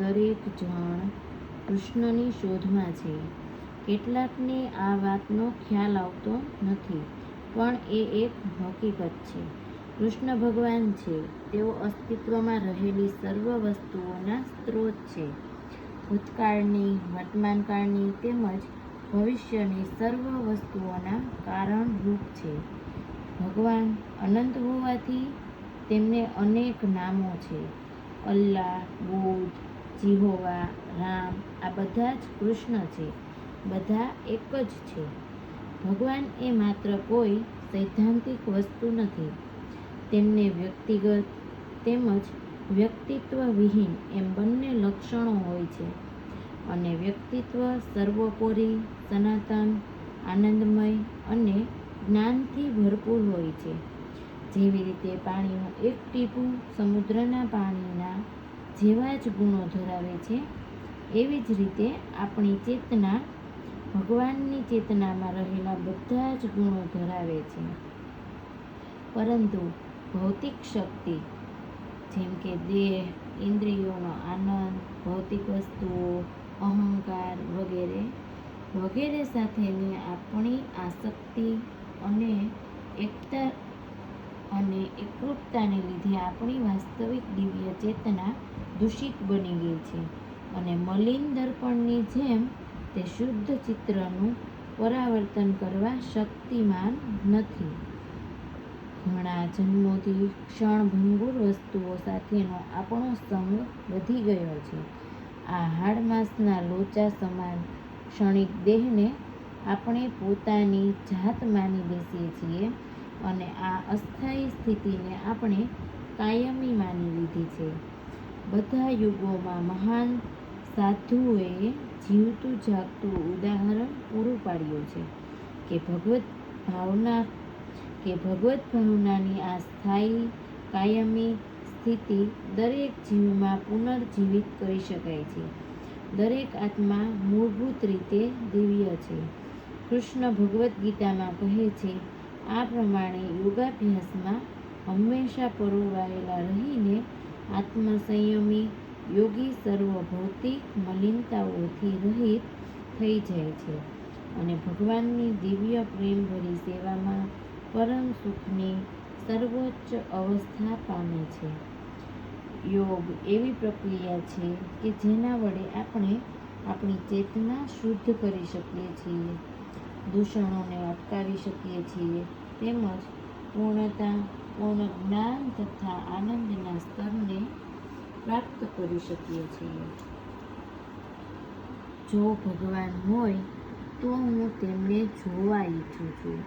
દરેક જણ કૃષ્ણની શોધમાં છે. કેટલાકને આ વાતનો ખ્યાલ આવતો નથી, પણ એ એક હકીકત છે. કૃષ્ણ ભગવાન છે. તેઓ અસ્તિત્વમાં રહેલી સર્વ વસ્તુઓના સ્ત્રોત છે. ભૂતકાળની, વર્તમાનકાળની તેમજ ભવિષ્યની સર્વ વસ્તુઓના કારણરૂપ છે. ભગવાન અનંત હોવાથી તેમને અનેક નામો છે. અલ્લાહ, બુદ્ધ, જિહોવા, રામ આ બધા જ કૃષ્ણ છે. બધા એક જ છે. ભગવાન એ માત્ર કોઈ સૈદ્ધાંતિક વસ્તુ નથી. તેમને વ્યક્તિગત તેમજ વ્યક્તિત્વવિહીન એમ બંને લક્ષણો હોય છે. અને વ્યક્તિત્વ સર્વોપરી, સનાતન, આનંદમય અને જ્ઞાનથી ભરપૂર હોય છે. જેવી રીતે પાણીનું એક ટીપું સમુદ્રના પાણીના જેવા જ ગુણો ધરાવે છે, એવી જ રીતે આપણી ચેતના ભગવાનની ચેતનામાં રહેલા બધા જ ગુણો ધરાવે છે. પરંતુ ભૌતિક શક્તિ જેમ કે દેહ, ઇન્દ્રિયોનો આનંદ, ભૌતિક વસ્તુઓ, અહંકાર વગેરે સાથેની આપણી આસક્તિ અને એકરૂપતાને લીધે આપણી વાસ્તવિક દિવ્ય ચેતના દૂષિત બની ગઈ છે અને મલિન દર્પણની જેમ તે શુદ્ધ ચિત્રનું પરાવર્તન કરવા શક્તિમાન નથી. ઘણા જન્મોથી ક્ષણભંગુર વસ્તુઓ સાથેનો આપણો સંગ વધી ગયો છે. આ હાડમાંસના લોચા સમાન ક્ષણિક દેહને આપણે પોતાની જાત માની બેસીએ છીએ અને આ અસ્થાયી સ્થિતિને આપણે કાયમી માની લીધી છે. બધા યુગોમાં મહાન સાધુઓએ જીવતું જાગતું ઉદાહરણ પૂરું પાડ્યું છે કે ભગવત ભાવનાની આ સ્થાયી કાયમી સ્થિતિ દરેક જીવમાં પુનર્જીવિત કરી શકાય છે. દરેક આત્મા મૂળભૂત રીતે દિવ્ય છે. કૃષ્ણ ભગવદ્ ગીતામાં કહે છે, આ પ્રમાણે યોગાભ્યાસમાં હંમેશા પરોવાયેલા રહીને આત્મસંયમી યોગી સર્વ ભૌતિક મલિનતાઓથી રહિત થઈ જાય છે અને ભગવાનની દિવ્ય પ્રેમભરી સેવામાં પરમ સુખની સર્વોચ્ચ અવસ્થા પામે છે. યોગ એવી પ્રક્રિયા છે કે જેના વડે આપણે આપણી ચેતના શુદ્ધ કરી શકીએ છીએ, દૂષણોને અટકાવી શકીએ છીએ તેમજ પૂર્ણ જ્ઞાન તથા આનંદના સ્તરને પ્રાપ્ત કરી શકીએ છીએ. જો ભગવાન હોય તો હું તેમને જોવા ઈચ્છું છું.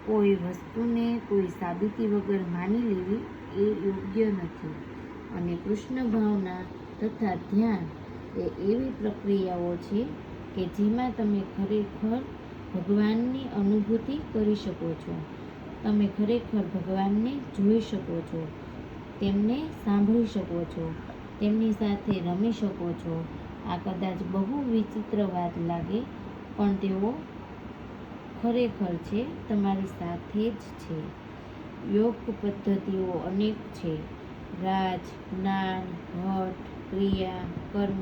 કોઈ વસ્તુને કોઈ સાબિતી વગર માની લેવી એ યોગ્ય નથી. અને કૃષ્ણ ભાવના તથા ધ્યાન એ એવી પ્રક્રિયાઓ છે કે જેમાં તમે ખરેખર ભગવાનની અનુભૂતિ કરી શકો છો. તમે ખરેખર ભગવાનને જોઈ શકો છો, તેમને સાંભળી શકો છો, તેમની સાથે રમી શકો છો. આ કદાચ બહુ વિચિત્ર વાત લાગે, પણ તેઓ ખરેખર છે, તમારી સાથે જ છે. યોગ પદ્ધતિઓ અનેક છે. રાજ, જ્ઞાન, હઠ, ક્રિયા, કર્મ,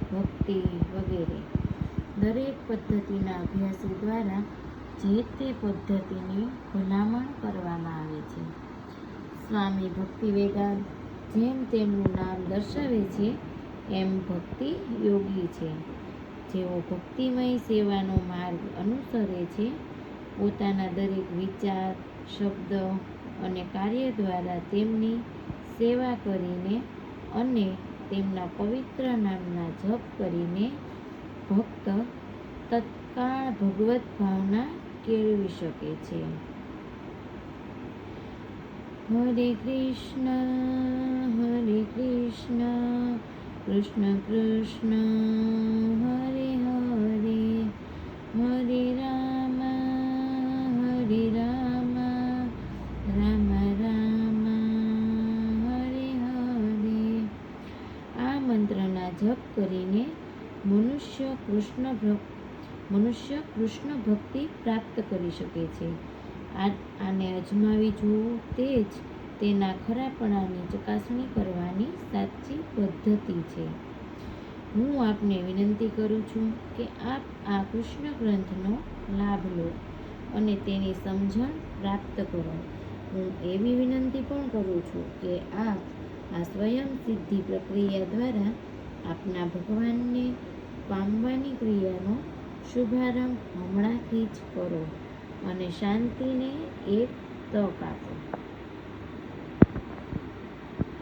ભક્તિ વગેરે. દરેક પદ્ધતિના અભ્યાસો દ્વારા જે તે પદ્ધતિની ભલામણ કરવામાં આવે છે. સ્વામી ભક્તિવેદાંત જેમ તેમનું નામ દર્શાવે છે એમ ભક્તિ યોગી છે. જેઓ ભક્તિમય સેવાનો માર્ગ અનુસરે છે, પોતાના દરેક વિચાર, શબ્દ અને કાર્ય દ્વારા તેમની સેવા કરીને અને તેમના પવિત્ર નામના જપ કરીને ભક્ત તત્કાળ ભગવત ભાવના કેળવી શકે છે. હરે કૃષ્ણ કૃષ્ણ કૃષ્ણ હરે હરે, હરે રામ રામ રામ હરે હરે. આ મંત્રના જપ કરીને મનુષ્ય કૃષ્ણ ભક્તિ પ્રાપ્ત કરી શકે છે. આને અજમાવી જોવું તે જ તેના ખરાપણાની ચકાસણી કરવાની સાચી પદ્ધતિ છે. હું આપને વિનંતી કરું છું કે આપ આ કૃષ્ણ ગ્રંથનો લાભ લો અને તેની સમજણ પ્રાપ્ત કરો. હું એવી વિનંતી પણ કરું છું કે આપ આ સ્વયં સિદ્ધિ પ્રક્રિયા દ્વારા આપના ભગવાનને પામવાની ક્રિયાનો શુભારંભ હમણાંથી જ કરો અને શાંતિને એક તક આપો.